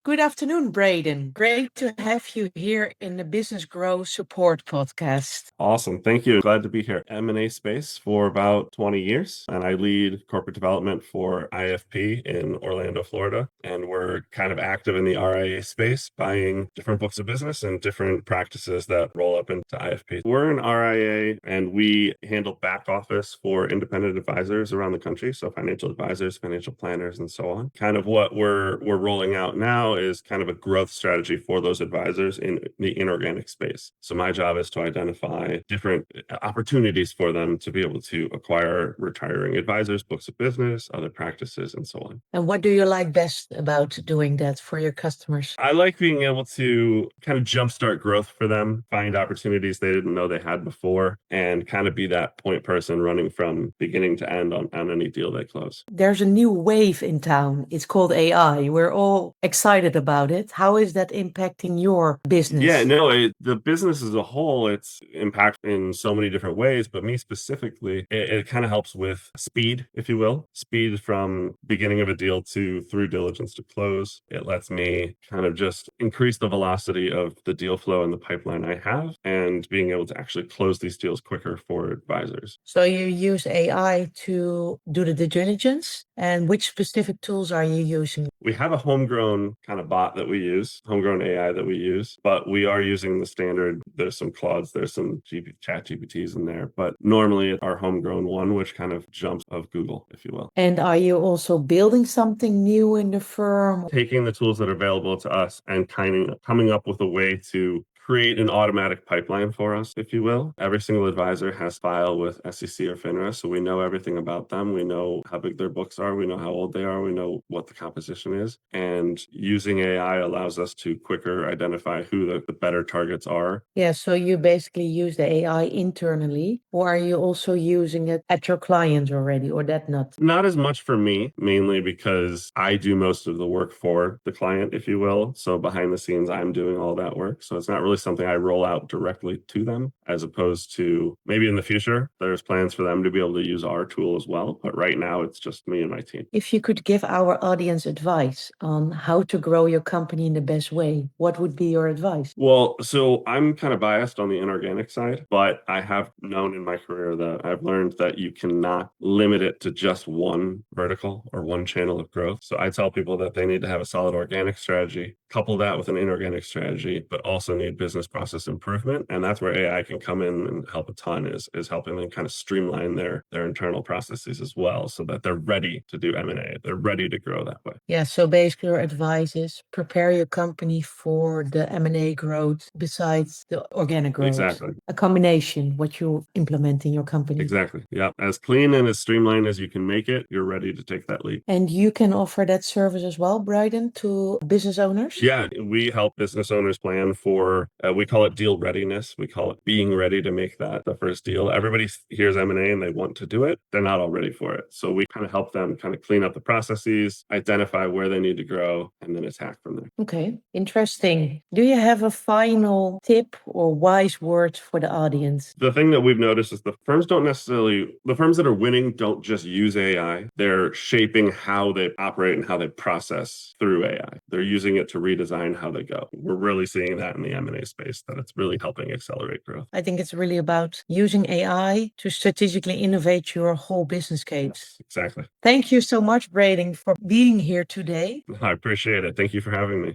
Good afternoon, Brayden. Great to have you here in the Business Growth Support podcast. Awesome. Thank you. Glad to be here. M&A space for about 20 years, and I lead corporate development for IFP in Orlando, Florida. And we're kind of active in the RIA space, buying different books of business and different practices that roll up into IFP. We're an RIA, and we handle back office for independent advisors around the country. So financial advisors, financial planners, and so on. Kind of what we're rolling out now is kind of a growth strategy for those advisors in the inorganic space. So my job is to identify different opportunities for them to be able to acquire retiring advisors, books of business, other practices, and so on. And what do you like best about doing that for your customers? I like being able to kind of jumpstart growth for them, find opportunities they didn't know they had before, and kind of be that point person running from beginning to end on any deal they close. There's a new wave in town. It's called AI. We're all excited about it. How is that impacting your business? Yeah, no, the business as a whole, it's impact in so many different ways, but me specifically, it kind of helps with speed, if you will, speed from beginning of a deal to through diligence to close. It lets me kind of just increase the velocity of the deal flow and the pipeline I have and being able to actually close these deals quicker for advisors. So you use AI to do the due diligence, and which specific tools are you using? We have a homegrown kind of bot that we use, homegrown AI that we use, but we are using the standard. There's some Claudes, there's some chat GPTs in there, but normally our homegrown one, which kind of jumps of Google, if you will. And are you also building something new in the firm? Taking the tools that are available to us and kind of coming up with a way to create an automatic pipeline for us, if you will. Every single advisor has file with SEC or FINRA, so we know everything about them. We know how big their books are. We know how old they are. We know what the composition is. And using AI allows us to quicker identify who the better targets are. Yeah, so you basically use the AI internally, or are you also using it at your clients already, or that not? Not as much for me, mainly because I do most of the work for the client, if you will. So behind the scenes, I'm doing all that work. So it's not really something I roll out directly to them, as opposed to maybe in the future, there's plans for them to be able to use our tool as well. But right now, it's just me and my team. If you could give our audience advice on how to grow your company in the best way, what would be your advice? Well, so I'm kind of biased on the inorganic side, but I have known in my career that I've learned that you cannot limit it to just one vertical or one channel of growth. So I tell people that they need to have a solid organic strategy, couple that with an inorganic strategy, but also need business process improvement. And that's where AI can come in and help a ton, is helping them kind of streamline their internal processes as well, so that they're ready to do M&A. They're ready to grow that way. Yeah, so basically your advice is prepare your company for the M&A growth besides the organic growth. Exactly. A combination, what you implement in your company. Exactly. Yeah. As clean and as streamlined as you can make it, you're ready to take that leap. And you can offer that service as well, Brayden, to business owners? Yeah, we help business owners plan for, we call it deal readiness. We call it being ready to make that the first deal. Everybody hears M&A and they want to do it. They're not all ready for it. So we kind of help them kind of clean up the processes, identify where they need to grow, and then attack from there. Okay, interesting. Do you have a final tip or wise word for the audience? The thing that we've noticed is the firms that are winning don't just use AI. They're shaping how they operate and how they process through AI. They're using it to redesign how they go. We're really seeing that in the M&A space, that it's really helping accelerate growth. I think it's really about using AI to strategically innovate your whole business case. Yes, exactly. Thank you so much, Brayden, for being here today. I appreciate it. Thank you for having me.